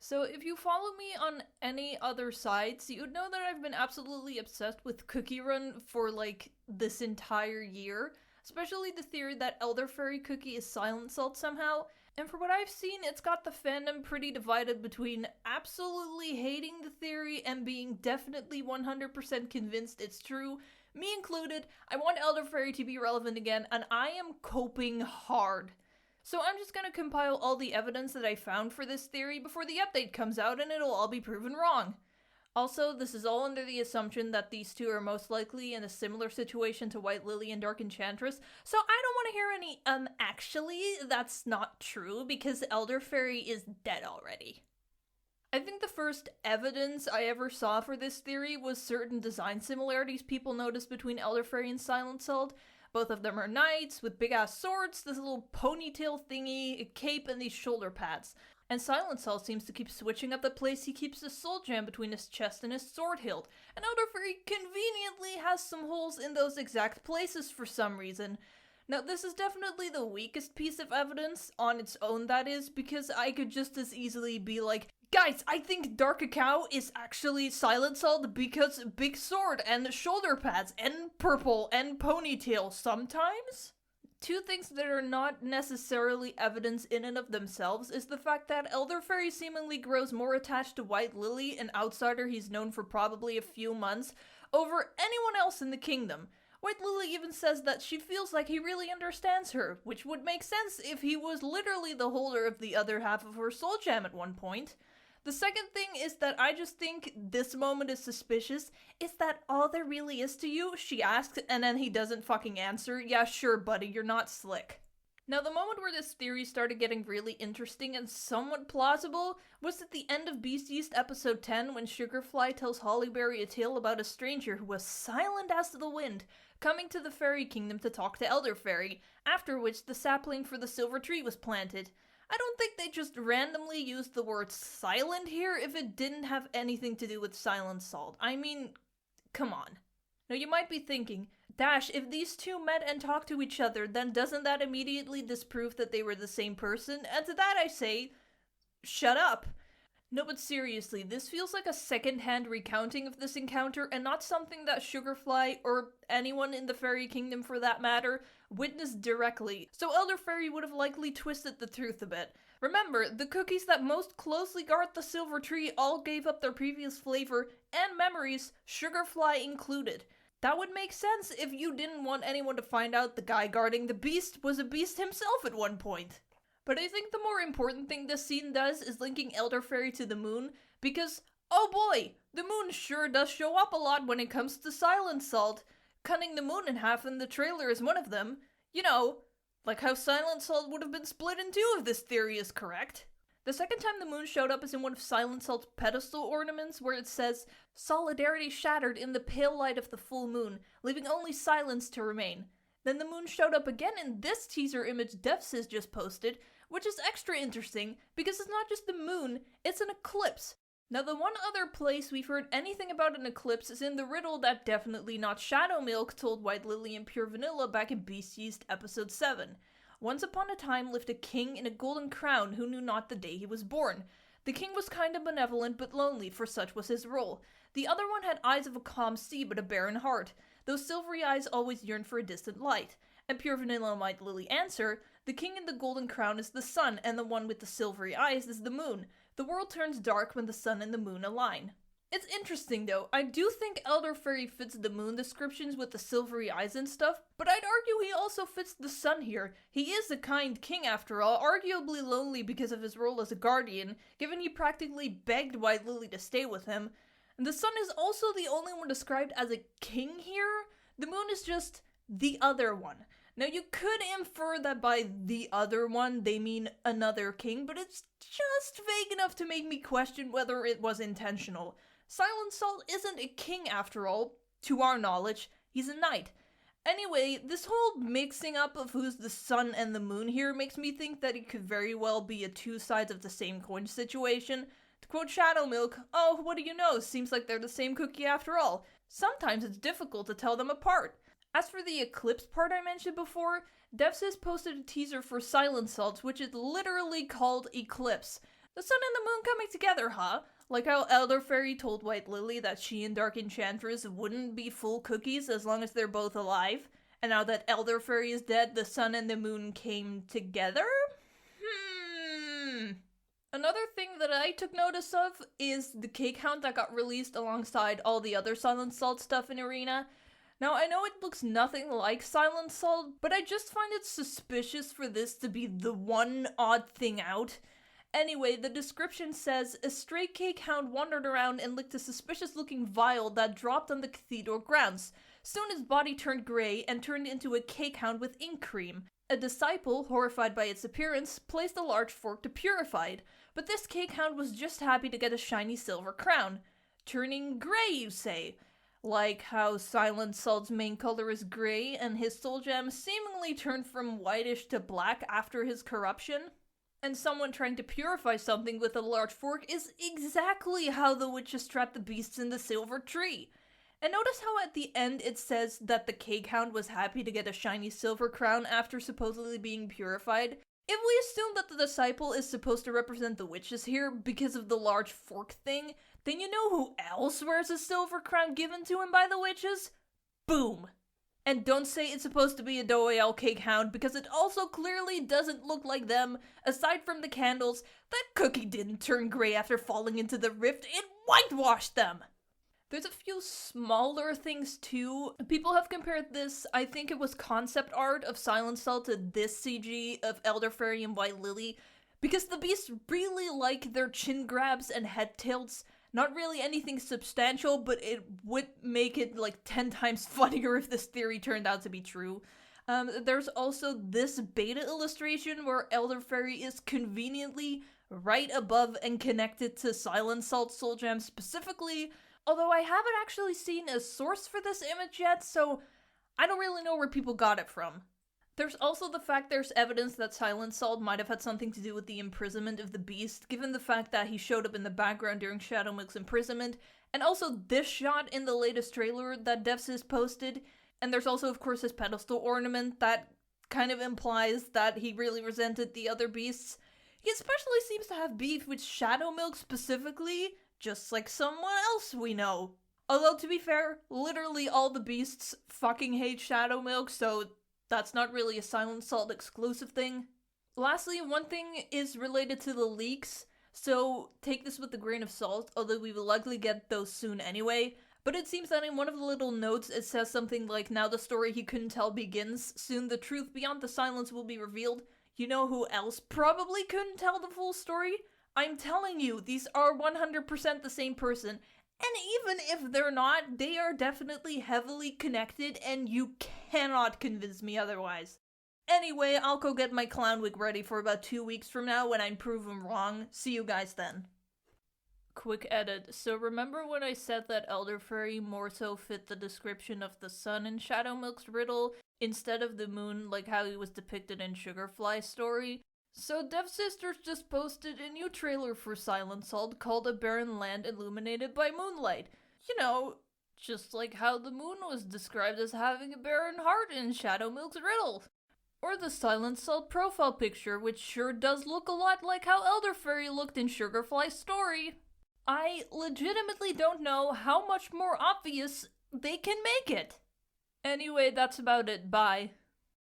So if you follow me on any other sites, you'd know that I've been absolutely obsessed with Cookie Run for like this entire year, especially the theory that Elder Fairy Cookie is Silent Salt somehow. And for what I've seen, it's got the fandom pretty divided between absolutely hating the theory and being definitely 100% convinced it's true. Me included, I want Elder Fairy to be relevant again, and I am coping hard. So I'm just gonna compile all the evidence that I found for this theory before the update comes out and it'll all be proven wrong. Also, this is all under the assumption that these two are most likely in a similar situation to White Lily and Dark Enchantress, so I don't want to hear any, actually, that's not true, because Elder Fairy is dead already. I think the first evidence I ever saw for this theory was certain design similarities people noticed between Elder Fairy and Silent Salt. Both of them are knights with big-ass swords, this little ponytail thingy, a cape, and these shoulder pads. And Silent Salt seems to keep switching up the place he keeps his soul gem between his chest and his sword hilt, and Elder Fairy conveniently has some holes in those exact places for some reason. Now, this is definitely the weakest piece of evidence, on its own that is, because I could just as easily be like, guys, I think Dark Cacao is actually Silent Salt because big sword and shoulder pads and purple and ponytail sometimes? Two things that are not necessarily evidence in and of themselves is the fact that Elder Fairy seemingly grows more attached to White Lily, an outsider he's known for probably a few months, over anyone else in the kingdom. White Lily even says that she feels like he really understands her, which would make sense if he was literally the holder of the other half of her soul gem at one point. The second thing is that I just think this moment is suspicious. Is that all there really is to you? She asks, and then he doesn't fucking answer. Yeah, sure, buddy, you're not slick. Now, the moment where this theory started getting really interesting and somewhat plausible was at the end of Beast Yeast episode 10 when Sugarfly tells Hollyberry a tale about a stranger who was silent as the wind, coming to the fairy kingdom to talk to Elder Fairy, after which the sapling for the silver tree was planted. I don't think they just randomly used the word silent here if it didn't have anything to do with Silent Salt. I mean, come on. Now you might be thinking, Dash, if these two met and talked to each other, then doesn't that immediately disprove that they were the same person? And to that I say, shut up. No, but seriously, this feels like a second-hand recounting of this encounter and not something that Sugarfly, or anyone in the fairy kingdom for that matter, witnessed directly, so Elder Fairy would have likely twisted the truth a bit. Remember, the cookies that most closely guard the silver tree all gave up their previous flavor and memories, Sugarfly included. That would make sense if you didn't want anyone to find out the guy guarding the beast was a beast himself at one point. But I think the more important thing this scene does is linking Elder Fairy to the moon, because, oh boy, the moon sure does show up a lot when it comes to Silent Salt. Cutting the moon in half in the trailer is one of them. You know, like how Silent Salt would have been split in two if this theory is correct. The second time the moon showed up is in one of Silent Salt's pedestal ornaments, where it says, "Solidarity shattered in the pale light of the full moon, leaving only silence to remain." Then the moon showed up again in this teaser image Devsis just posted, which is extra interesting because it's not just the moon, it's an eclipse. Now, the one other place we've heard anything about an eclipse is in the riddle that definitely not Shadow Milk told White Lily and Pure Vanilla back in Beast Yeast episode 7. Once upon a time lived a king in a golden crown who knew not the day he was born. The king was kind of benevolent but lonely, for such was his role. The other one had eyes of a calm sea but a barren heart. Those silvery eyes always yearned for a distant light. And Pure Vanilla and White Lily answer, the king in the golden crown is the sun, and the one with the silvery eyes is the moon. The world turns dark when the sun and the moon align. It's interesting though, I do think Elder Fairy fits the moon descriptions with the silvery eyes and stuff, but I'd argue he also fits the sun here. He is a kind king after all, arguably lonely because of his role as a guardian, given he practically begged White Lily to stay with him. And the sun is also the only one described as a king here. The moon is just the other one. Now you could infer that by the other one they mean another king, but it's just vague enough to make me question whether it was intentional. Silent Salt isn't a king after all, to our knowledge, he's a knight. Anyway, this whole mixing up of who's the sun and the moon here makes me think that it could very well be a two sides of the same coin situation. To quote Shadow Milk, oh, what do you know, seems like they're the same cookie after all. Sometimes it's difficult to tell them apart. As for the eclipse part I mentioned before, Devsis posted a teaser for Silent Salt, which is literally called Eclipse. The sun and the moon coming together, huh? Like how Elder Faerie told White Lily that she and Dark Enchantress wouldn't be full cookies as long as they're both alive. And now that Elder Faerie is dead, the sun and the moon came together? Another thing that I took notice of is the cake hound that got released alongside all the other Silent Salt stuff in Arena. Now, I know it looks nothing like Silent Salt, but I just find it suspicious for this to be the one odd thing out. Anyway, the description says, a stray cake hound wandered around and licked a suspicious-looking vial that dropped on the cathedral grounds. Soon his body turned gray and turned into a cake hound with ink cream. A disciple, horrified by its appearance, placed a large fork to purify it, but this cake hound was just happy to get a shiny silver crown. Turning gray, you say? Like how Silent Salt's main color is gray and his soul gem seemingly turned from whitish to black after his corruption? And someone trying to purify something with a large fork is exactly how the witches trapped the beasts in the silver tree. And notice how at the end it says that the cake hound was happy to get a shiny silver crown after supposedly being purified. If we assume that the disciple is supposed to represent the witches here because of the large fork thing, then you know who else wears a silver crown given to him by the witches? Boom! And don't say it's supposed to be a Doel cake hound because it also clearly doesn't look like them. Aside from the candles, that cookie didn't turn gray after falling into the rift, it whitewashed them! There's a few smaller things too. People have compared this, I think it was concept art of Silent Salt to this CG of Elder Faerie and White Lily, because the beasts really like their chin grabs and head tilts. Not really anything substantial, but it would make it like 10 times funnier if this theory turned out to be true. There's also this beta illustration where Elder Faerie is conveniently right above and connected to Silent Salt's soul gem specifically, although I haven't actually seen a source for this image yet, so I don't really know where people got it from. There's also the fact there's evidence that Silent Salt might have had something to do with the imprisonment of the beast, given the fact that he showed up in the background during Shadowmilk's imprisonment, and also this shot in the latest trailer that DevSys posted, and there's also of course his pedestal ornament that kind of implies that he really resented the other beasts. He especially seems to have beef with Shadowmilk specifically, just like someone else we know. Although, to be fair, literally all the beasts fucking hate Shadowmilk, so that's not really a Silent Salt exclusive thing. Lastly, one thing is related to the leaks, so take this with a grain of salt, although we will likely get those soon anyway. But it seems that in one of the little notes it says something like, now the story he couldn't tell begins, soon the truth beyond the silence will be revealed. You know who else probably couldn't tell the full story? I'm telling you, these are 100% the same person. And even if they're not, they are definitely heavily connected, and you cannot convince me otherwise. Anyway, I'll go get my clown wig ready for about 2 weeks from now when I'm proven wrong. See you guys then. Quick edit. So remember when I said that Elder Faerie more so fit the description of the sun in Shadowmilk's riddle instead of the moon like how he was depicted in Sugarfly's story? So DevSisters just posted a new trailer for Silent Salt called A Barren Land Illuminated by Moonlight. You know, just like how the moon was described as having a barren heart in Shadowmilk's riddle. Or the Silent Salt profile picture, which sure does look a lot like how Elder Faerie looked in Sugarfly's story. I legitimately don't know how much more obvious they can make it. Anyway, that's about it. Bye.